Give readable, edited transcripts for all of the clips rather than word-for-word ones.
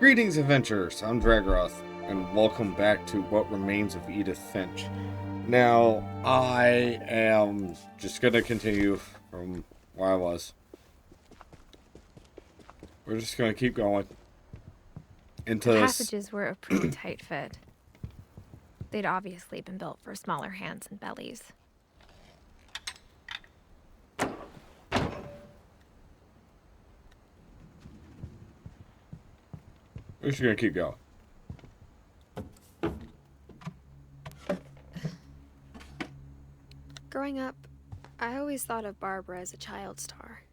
Greetings, adventurers. I'm Dragroth, and welcome back to What Remains of Edith Finch. Now, I am just gonna continue from where I was. We're just gonna keep going into The this. passages were a pretty tight fit. They'd obviously been built for smaller hands and bellies. We're just gonna keep going. Growing up, I always thought of Barbara as a child star.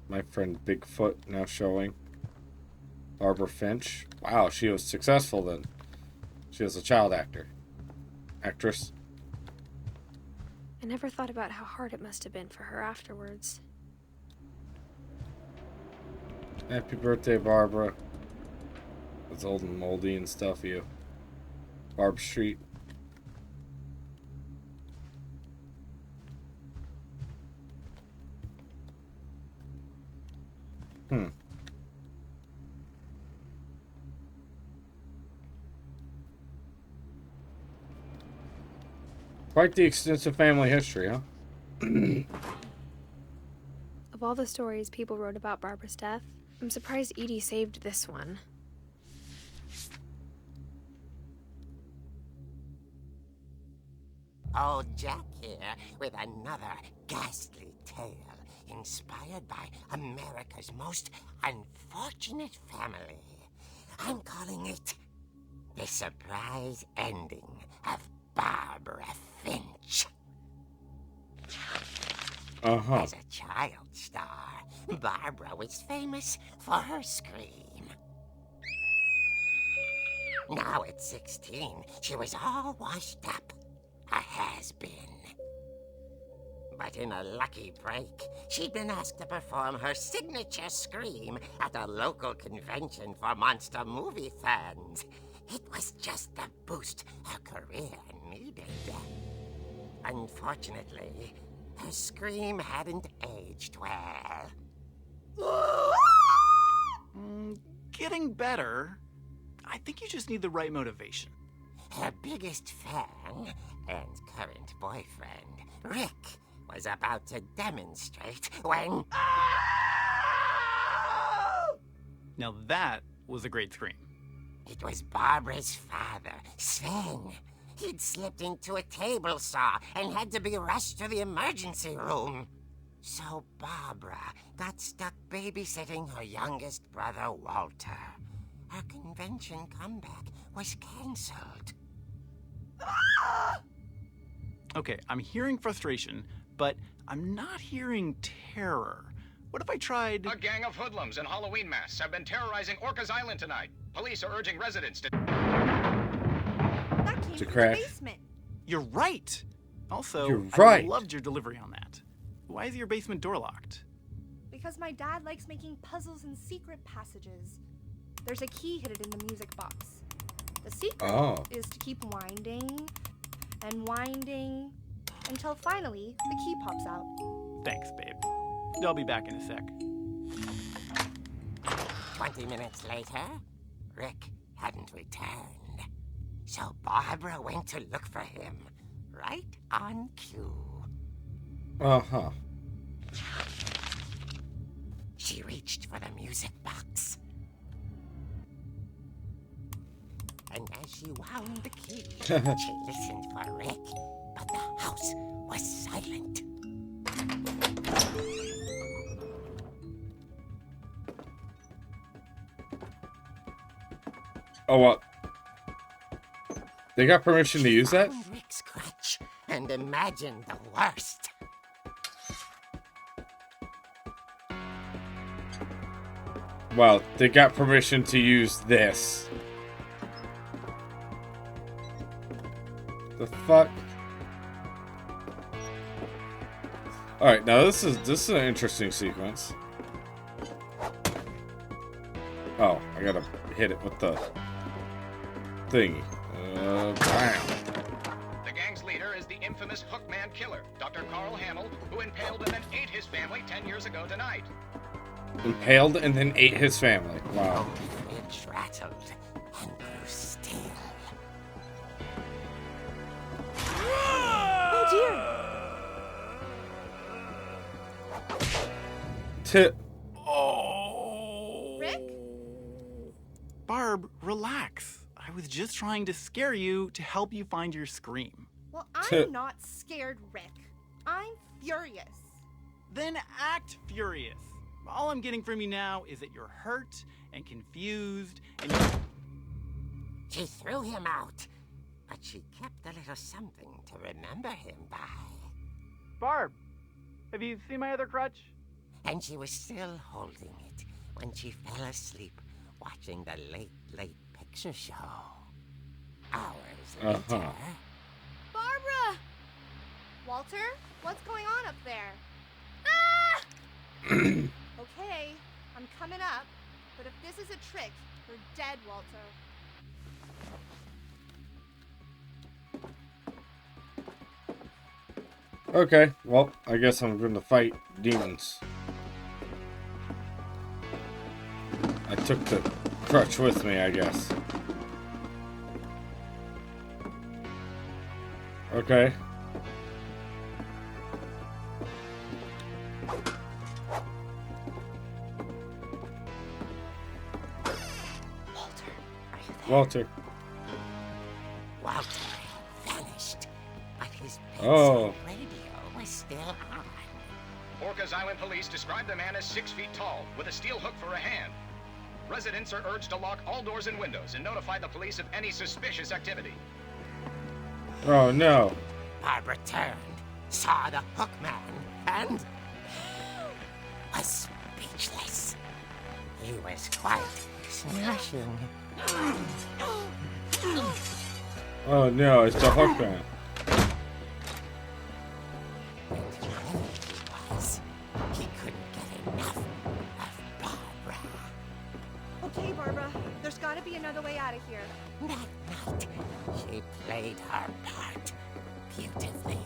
My friend Bigfoot now showing. Barbara Finch. Wow, she was successful then. She was a child actress. I never thought about how hard it must have been for her afterwards. Happy birthday, Barbara. It's old and moldy and stuff, you. Barb Street. Quite the extensive family history, huh? Of all the stories people wrote about Barbara's death, I'm surprised Edie saved this one. Old Jack here with another ghastly tale inspired by America's most unfortunate family. I'm calling it The Surprise Ending of Barbara Finch. As a child star, Barbara was famous for her scream. Now at 16, she was all washed up. A has-been. But in a lucky break, she'd been asked to perform her signature scream at a local convention for monster movie fans. It was just the boost her career needed. Unfortunately, her scream hadn't aged well. Getting better. I think you just need the right motivation. Her biggest fan and current boyfriend, Rick, was about to demonstrate when... Now that was a great scream. It was Barbara's father, Sven. He'd slipped into a table saw and had to be rushed to the emergency room. So Barbara got stuck babysitting her youngest brother, Walter. Her convention comeback was cancelled. Okay, I'm hearing frustration, but I'm not hearing terror. What if I tried... A gang of hoodlums in Halloween masks have been terrorizing Orcas Island tonight. Police are urging residents to... That came To from crash. the basement. You're right! Also, You're right. I loved your delivery on that. Why is your basement door locked? Because my dad likes making puzzles and secret passages. There's a key hidden in the music box. The secret is to keep winding and winding until finally the key pops out. Thanks, babe. I'll be back in a sec. 20 minutes later, Rick hadn't returned. So Barbara went to look for him, right on cue. She reached for the music box. And as she wound the key, she listened for Rick, but the house was silent. Oh, what? They got permission to use that? Found Rick's crutch and imagined the worst. Well, they got permission to use this. The fuck? Alright, now this is an interesting sequence. Oh, I gotta hit it with the thingy. Bam. The gang's leader is the infamous Hookman killer, Dr. Carl Hamill, who impaled and then ate his family 10 years ago tonight. Impaled and then ate his family. Wow. Finch rattled and grew still. Oh. Rick? Barb, relax. I was just trying to scare you to help you find your scream. Well, I'm not scared, Rick. I'm furious. Then act furious. All I'm getting from you now is that you're hurt and confused and She threw him out, but she kept a little something to remember him by. Barb, have you seen my other crutch? And she was still holding it when she fell asleep watching the late picture show. Hours later... Barbara! Walter, what's going on up there? Okay, I'm coming up, but if this is a trick, you're dead, Walter. Okay, well, I guess I'm going to fight demons. I took the crutch with me, I guess. Okay. Walter. Walter vanished, but his Oh. radio was still on. Orcas Island police describe the man as 6 feet tall, with a steel hook for a hand. Residents are urged to lock all doors and windows and notify the police of any suspicious activity. Oh no. Barbara turned, saw the hook man, and was speechless. He was quite smashing. Oh no, it's the hook man. He couldn't get enough of Barbara. Okay, Barbara, there's gotta be another way out of here. That night, she played her part beautifully.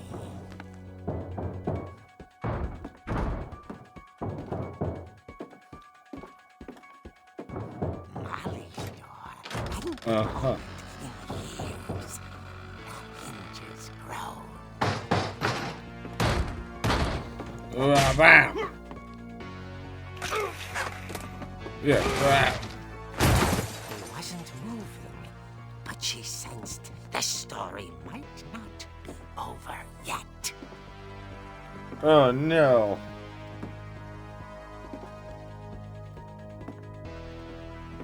Molly's door hadn't been Uh-huh. opened in years. The hinges grown. Bam! Yeah, bam. He wasn't moving, but she sensed the story might not be over yet. Oh no.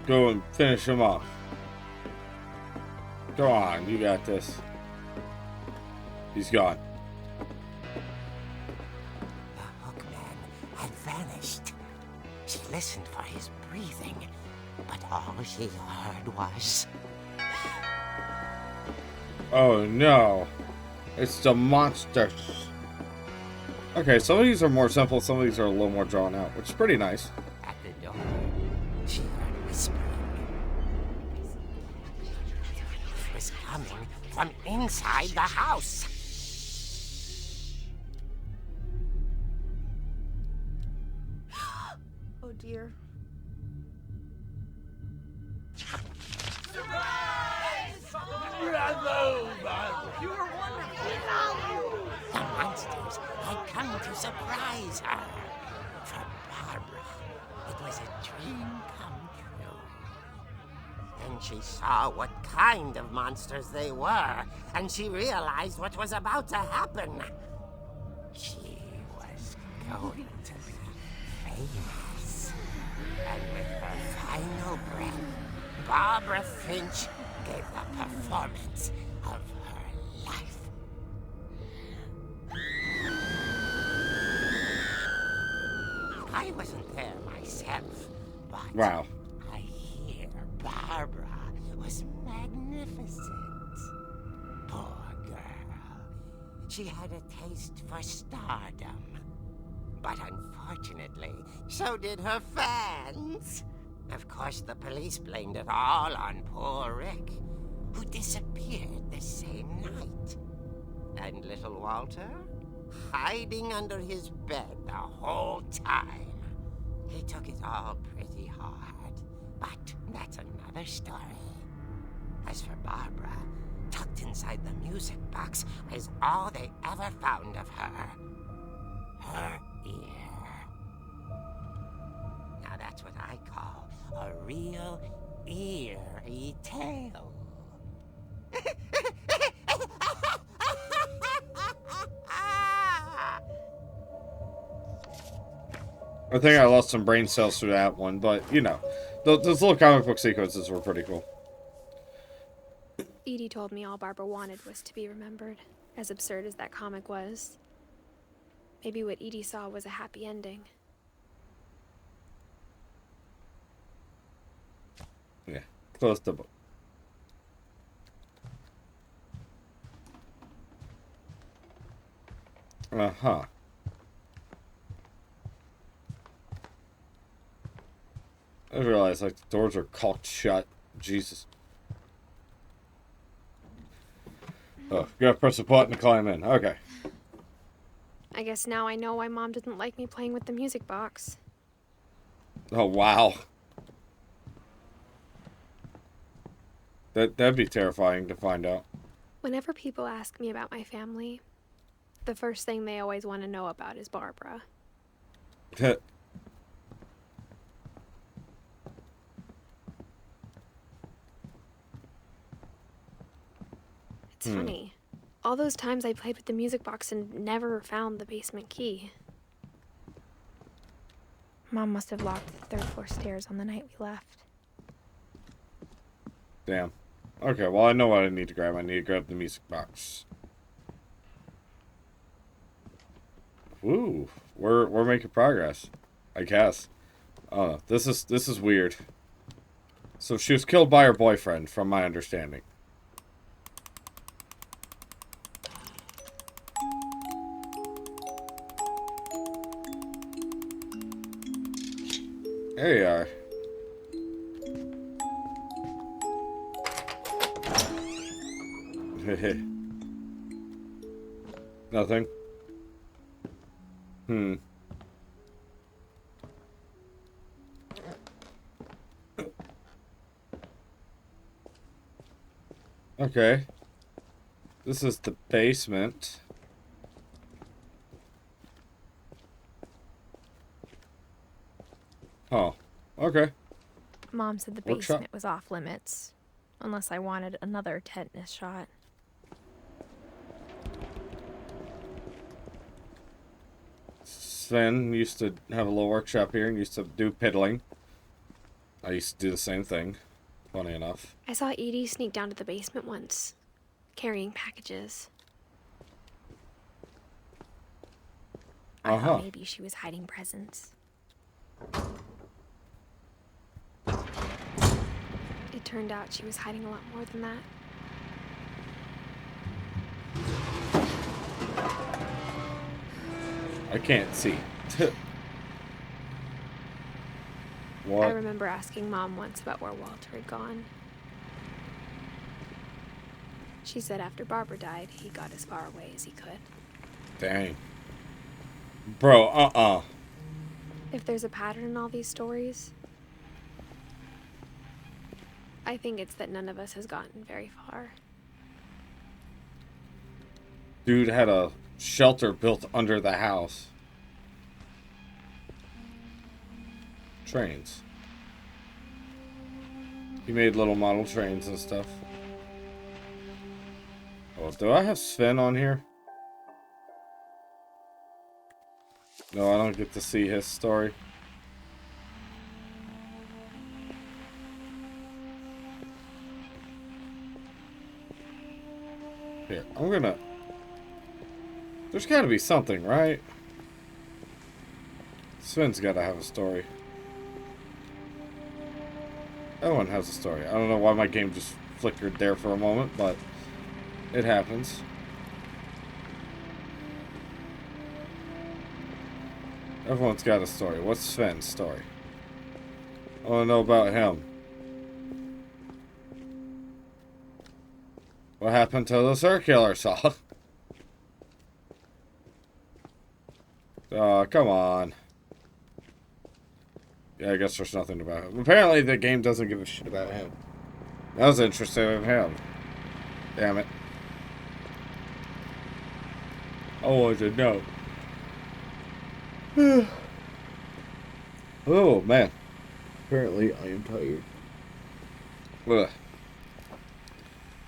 Go and finish him off. Go on, you got this. He's gone. The hookman had vanished. She listened for his breathing, but all she heard was... Oh no. It's the monsters. Okay, some of these are more simple, some of these are a little more drawn out, which is pretty nice. At the door, she heard whispering. It was coming from inside the house. Oh dear. The monsters had come to surprise her. For Barbara, it was a dream come true. Then she saw what kind of monsters they were, and she realized what was about to happen. She was going to be famous. And with her final breath, Barbara Finch gave the performance of her life. I wasn't there myself, but Wow. I hear Barbara was magnificent. Poor girl. She had a taste for stardom. But unfortunately, so did her fans. Of course, the police blamed it all on poor Rick, who disappeared the same night. And little Walter? Hiding under his bed the whole time. He took it all pretty hard. But that's another story. As for Barbara, tucked inside the music box is all they ever found of her. Her ear. Now that's what I call a real eerie tale. I think I lost some brain cells through that one, but, you know, those little comic book sequences were pretty cool. Edie told me all Barbara wanted was to be remembered, as absurd as that comic was. Maybe what Edie saw was a happy ending. Yeah, close the book. Uh-huh. I realized, like, the doors are caulked shut. Jesus. Oh, you gotta press a button to climb in. Okay. I guess now I know why Mom didn't like me playing with the music box. Oh, wow. That'd be terrifying to find out. Whenever people ask me about my family, the first thing they always want to know about is Barbara. It's funny. All those times I played with the music box and never found the basement key. Mom must have locked the third floor stairs on the night we left. Damn. Okay, well, I know what I need to grab. I need to grab the music box. Woo. We're making progress, I guess. Oh, this is weird. So she was killed by her boyfriend, from my understanding. There you are. Nothing. Okay. This is the basement. Oh, okay. Mom said the basement was off limits, unless I wanted another tetanus shot. Sven used to have a little workshop here and used to do piddling. I used to do the same thing, funny enough. I saw Edie sneak down to the basement once, carrying packages. I thought maybe she was hiding presents. It turned out she was hiding a lot more than that. I can't see. What? I remember asking Mom once about where Walter had gone. She said after Barbara died, he got as far away as he could. Dang. Bro, If there's a pattern in all these stories, I think it's that none of us has gotten very far. Dude had a shelter built under the house. Trains. He made little model trains and stuff. Oh, do I have Sven on here? No, I don't get to see his story. Here, I'm gonna... There's gotta be something, right? Sven's gotta have a story. Everyone has a story. I don't know why my game just flickered there for a moment, but it happens. Everyone's got a story. What's Sven's story? I want to know about him. What happened to the circular saw? Come on. Yeah, I guess there's nothing about him. Apparently the game doesn't give a shit about him. That was interesting of him. Damn it. I wanted to know. Oh, man. Apparently I am tired. Ugh.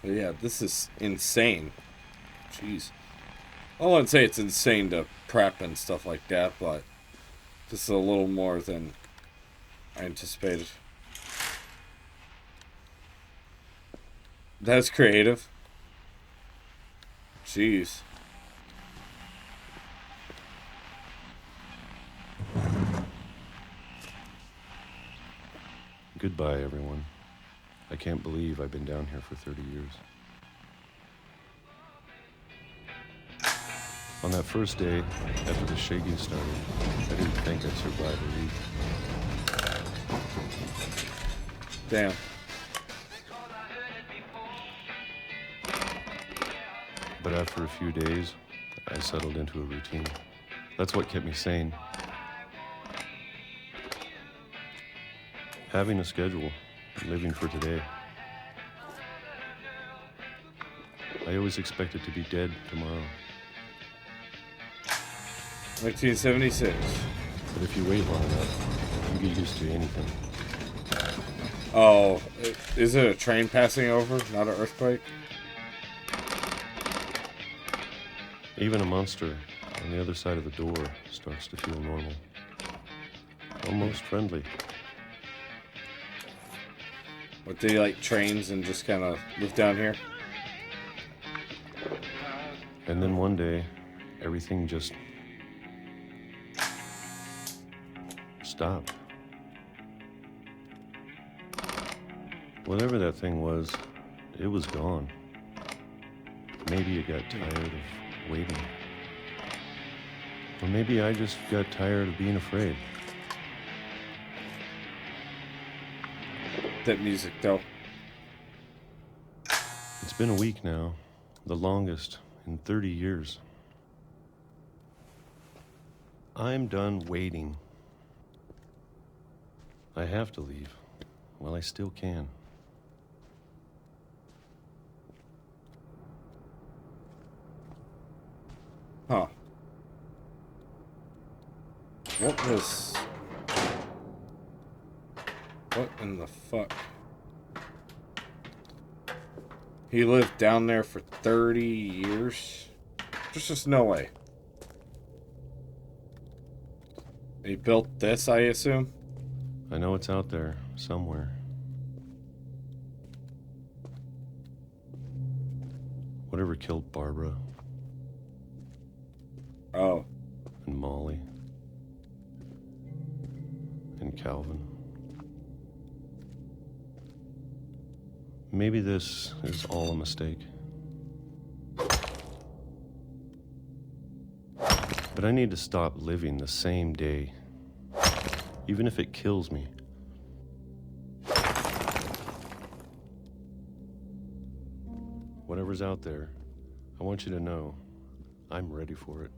But yeah, this is insane. Jeez. I wouldn't say it's insane to prep and stuff like that, but this is a little more than I anticipated. That's creative. Jeez. Goodbye, everyone. I can't believe I've been down here for 30 years. On that first day, after the shaking started, I didn't think I'd survive a week. Damn. But after a few days, I settled into a routine. That's what kept me sane. Having a schedule, living for today. I always expected to be dead tomorrow. 1976. But if you wait long enough, you get used to anything. Oh, is it a train passing over, not an earthquake? Even a monster on the other side of the door starts to feel normal. Almost friendly. What, do you like trains and just kind of live down here? And then one day, everything just stopped. Whatever that thing was, it was gone. Maybe it got tired of waiting. Or maybe I just got tired of being afraid. That music, though. It's been a week now, the longest in 30 years. I'm done waiting. I have to leave while I still can. Huh. What in the fuck? He lived down there for 30 years? There's just no way. He built this, I assume? I know it's out there somewhere. Whatever killed Barbara Oh. and Molly and Calvin. Maybe this is all a mistake. But I need to stop living the same day, even if it kills me. Whatever's out there, I want you to know I'm ready for it.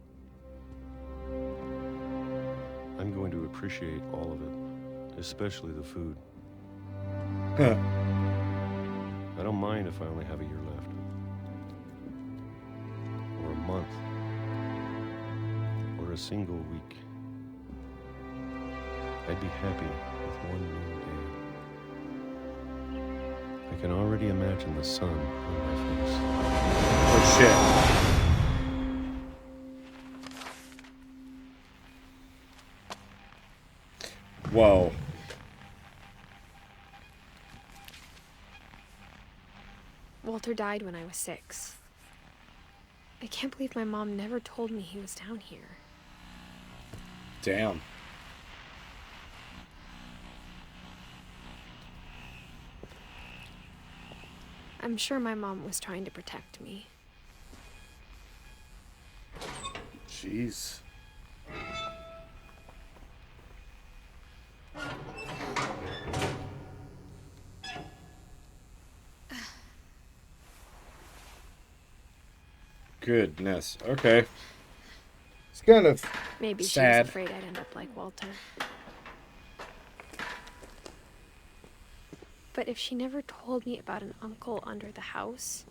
I'm going to appreciate all of it, especially the food. Huh. I don't mind if I only have a year left. Or a month. Or a single week. I'd be happy with one new day. I can already imagine the sun on my face. Oh, shit. Whoa. Walter died when I was 6. I can't believe my mom never told me he was down here. Damn. I'm sure my mom was trying to protect me. Jeez. Goodness. Okay. It's kind of Maybe she sad. was afraid I'd end up like Walter. But if she never told me about an uncle under the house,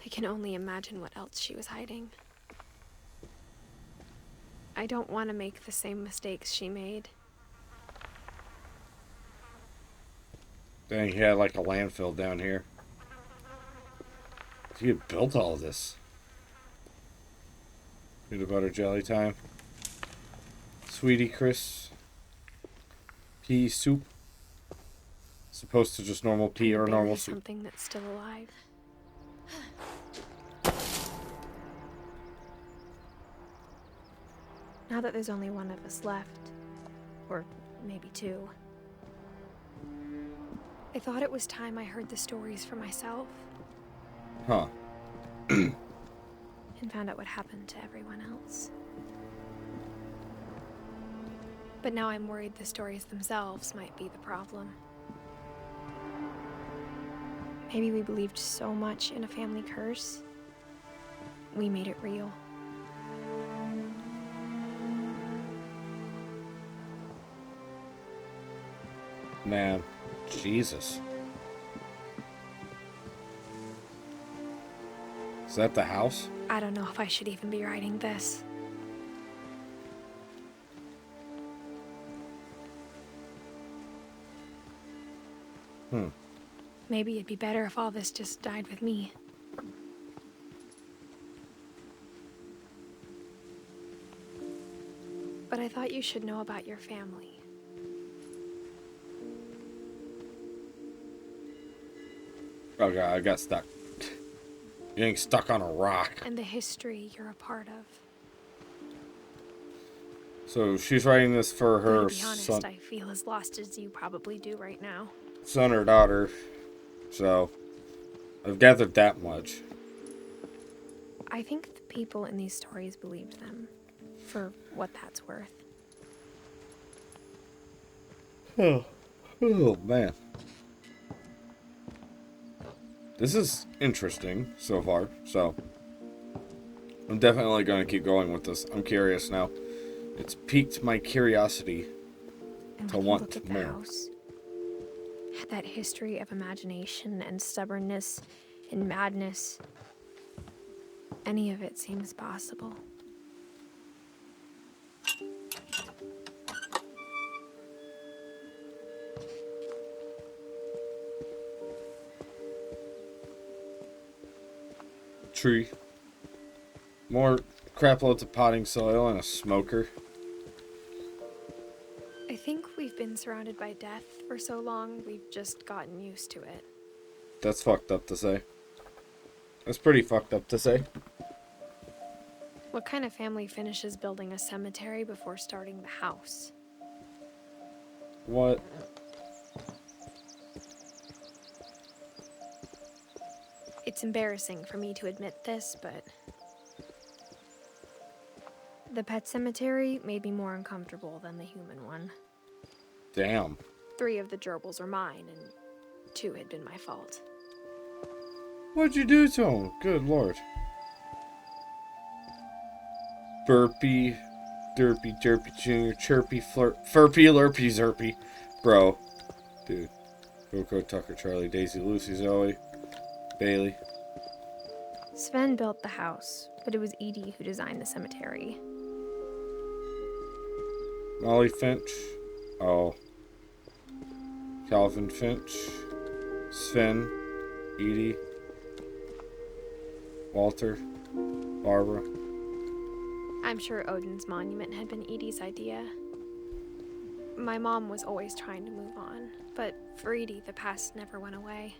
I can only imagine what else she was hiding. I don't want to make the same mistakes she made. Dang, he had like a landfill down here. He had built all this. Peanut butter jelly time. Sweetie Chris. Pea soup. As opposed to just normal pea or normal soup. Something that's still alive. Now that there's only one of us left, or maybe two, I thought it was time I heard the stories for myself. Huh. And found out what happened to everyone else. But now I'm worried the stories themselves might be the problem. Maybe we believed so much in a family curse, we made it real. Man, Jesus. Is that the house? I don't know if I should even be writing this. Maybe it'd be better if all this just died with me. But I thought you should know about your family. Oh god, I got stuck. Getting stuck on a rock. And the history you're a part of. So she's writing this for her To be honest, son, I feel as lost as you probably do right now. son or daughter. So I've gathered that much. I think the people in these stories believed them, for what that's worth. Oh man. This is interesting so far, so I'm definitely going to keep going with this. I'm curious now. It's piqued my curiosity And to when you want look at the more. house, had that history of imagination and stubbornness and madness, any of it seems possible. Tree. More crap loads of potting soil and a smoker. I think we've been surrounded by death for so long, we've just gotten used to it. That's fucked up to say. That's pretty fucked up to say. What kind of family finishes building a cemetery before starting the house? What? It's embarrassing for me to admit this, but the pet cemetery made me more uncomfortable than the human one. Damn. 3 of the gerbils are mine, and 2 had been my fault. What'd you do to him? Good lord. Burpy, Derpy, Derpy Jr., Chirpy, Furpy, Lurpy, Zerpy. Bro. Dude. Coco, Tucker, Charlie, Daisy, Lucy, Zoe, Bailey. Sven built the house, but it was Edie who designed the cemetery. Molly Finch. Oh. Calvin Finch. Sven. Edie. Walter. Barbara. I'm sure Odin's monument had been Edie's idea. My mom was always trying to move on, but for Edie, the past never went away.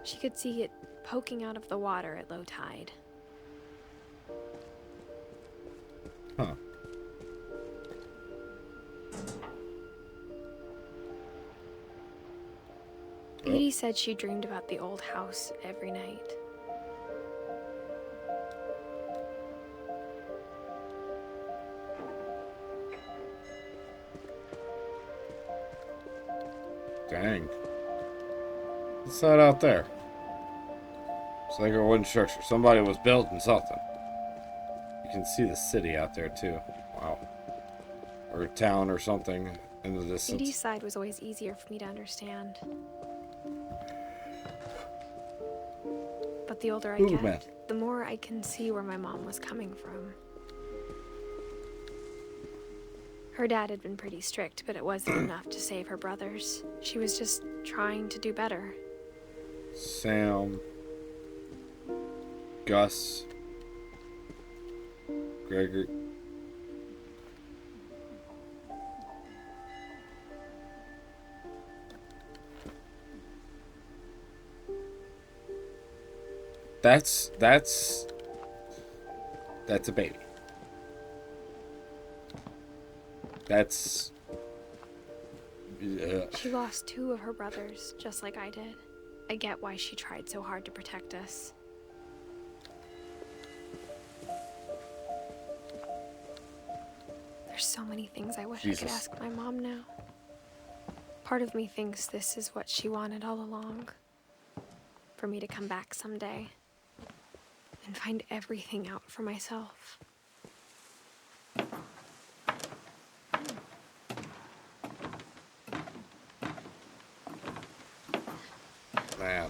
She could see it poking out of the water at low tide. Huh. Edie said she dreamed about the old house every night. Dang. What's that out there? It's like a wooden structure. Somebody was building something. You can see the city out there too. Wow. Or a town or something in the distance. Edie's side was always easier for me to understand. But the older I get, the more I can see where my mom was coming from. Her dad had been pretty strict, but it wasn't enough to save her brothers. She was just trying to do better. Sam, Gus, Gregory. That's a baby. That's She lost 2 of her brothers, just like I did. I get why she tried so hard to protect us. There's so many things I wish I could ask my mom now. Part of me thinks this is what she wanted all along. For me to come back someday and find everything out for myself. Man.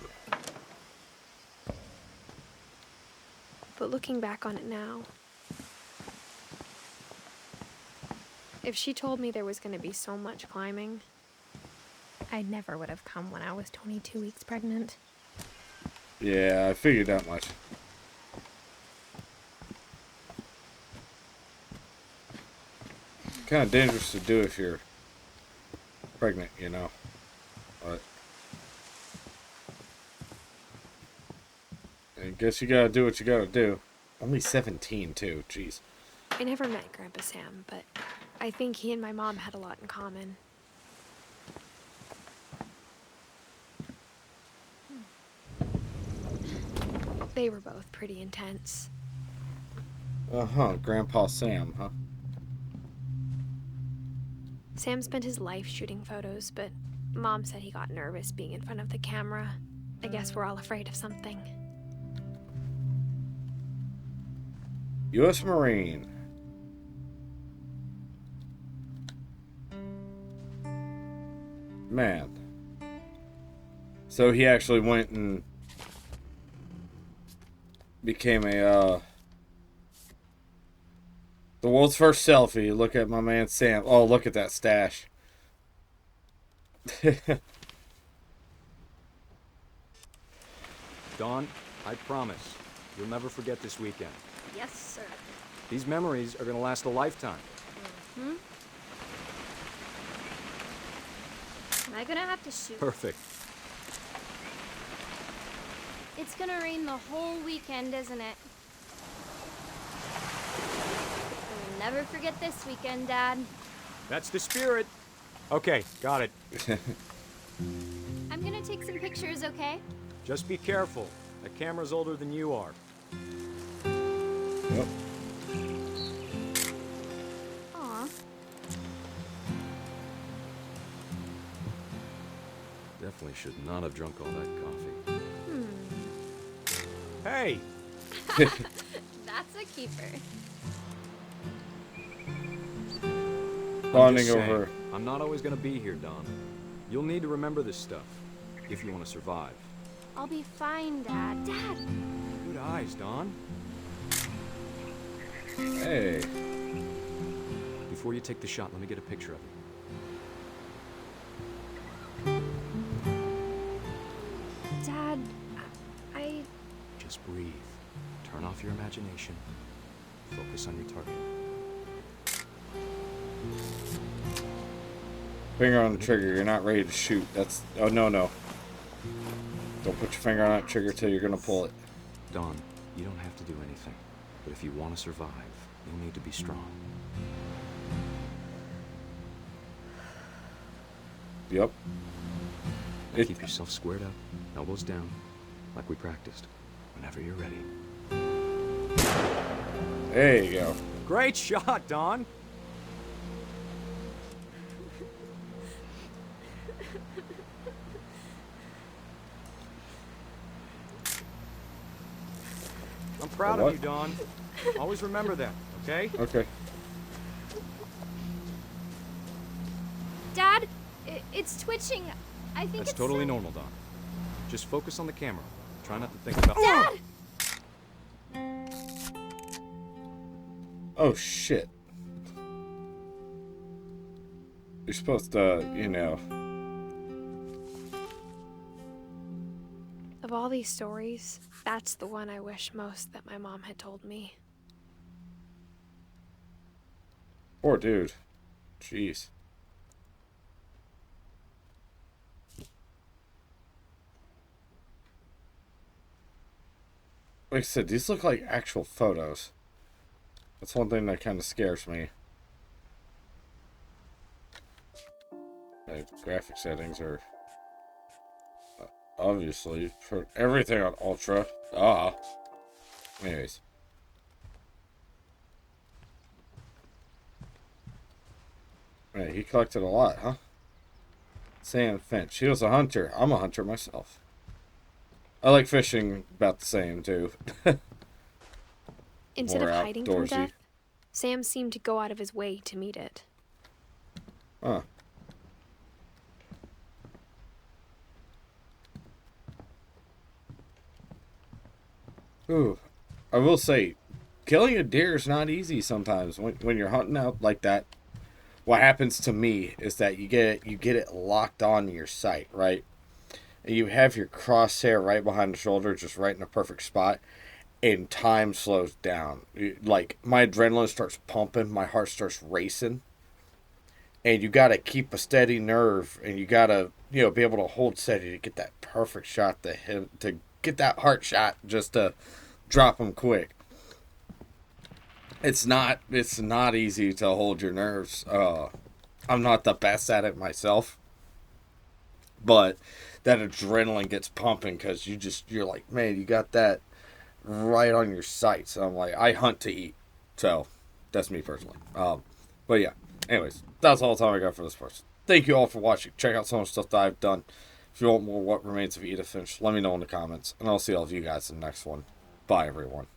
But looking back on it now, if she told me there was going to be so much climbing, I never would have come when I was 22 weeks pregnant. Yeah, I figured that much. Kind of dangerous to do if you're pregnant, you know. But I guess you gotta do what you gotta do. Only 17 too, jeez. I never met Grandpa Sam, but I think he and my mom had a lot in common. They were both pretty intense. Uh-huh, Grandpa Sam, huh? Sam spent his life shooting photos, but Mom said he got nervous being in front of the camera. I guess we're all afraid of something. U.S. Marine. Man. So he actually went and became a, the world's first selfie. Look at my man Sam. Oh, look at that stash. Dawn, I promise, you'll never forget this weekend. Yes, sir. These memories are gonna last a lifetime. Hmm? Am I gonna have to shoot? Perfect. It's gonna rain the whole weekend, isn't it? I'll never forget this weekend, Dad. That's the spirit. Okay, got it. I'm gonna take some pictures, okay? Just be careful. That camera's older than you are. Yep. Aw. Definitely should not have drunk all that coffee. Hey! That's a keeper. Bonding over. I'm not always gonna be here, Don. You'll need to remember this stuff if you want to survive. I'll be fine, Dad. Dad! Good eyes, Don. Hey. Before you take the shot, let me get a picture of you. Dad, I... Just breathe. Turn off your imagination. Focus on your target. Finger on the trigger. You're not ready to shoot. That's... Oh, no, no. Don't put your finger on that trigger till you're going to pull it. Don, you don't have to do anything. But if you want to survive, you'll need to be strong. Yep. Keep yourself squared up, elbows down, like we practiced. Whenever you're ready. There you go. Great shot, Don! I'm proud of you, Dawn. Always remember that, okay? Okay. Dad, it's twitching. I think That's it's totally normal, Dawn. Just focus on the camera. Try not to think about... Dad! Oh, shit. You're supposed to, you know... Of all these stories, that's the one I wish most that my mom had told me. Poor dude. Jeez. Like I said, these look like actual photos. That's one thing that kind of scares me. Graphic settings are obviously for everything on ultra. Anyways. Man, he collected a lot, huh? Sam Finch. He was a hunter. I'm a hunter myself. I like fishing about the same, too. Instead More of hiding from outdoorsy. death, Sam seemed to go out of his way to meet it. Huh. Ooh. I will say, killing a deer is not easy sometimes. When you're hunting out like that, what happens to me is that you get it locked onto your sight, right? And you have your crosshair right behind the shoulder, just right in the perfect spot, and time slows down. Like, my adrenaline starts pumping, my heart starts racing, and you gotta keep a steady nerve, and you gotta, you know, be able to hold steady to get that perfect shot to get that heart shot, just to drop them quick. It's not easy to hold your nerves. I'm not the best at it myself, but that adrenaline gets pumping because you're like, man, you got that right on your sights. So I'm like, I hunt to eat, so that's me personally. But yeah, anyways, that's all the time I got for this person. Thank you all for watching. Check out some of the stuff that I've done. If you want more What Remains of Edith Finch, let me know in the comments, and I'll see all of you guys in the next one. Bye, everyone.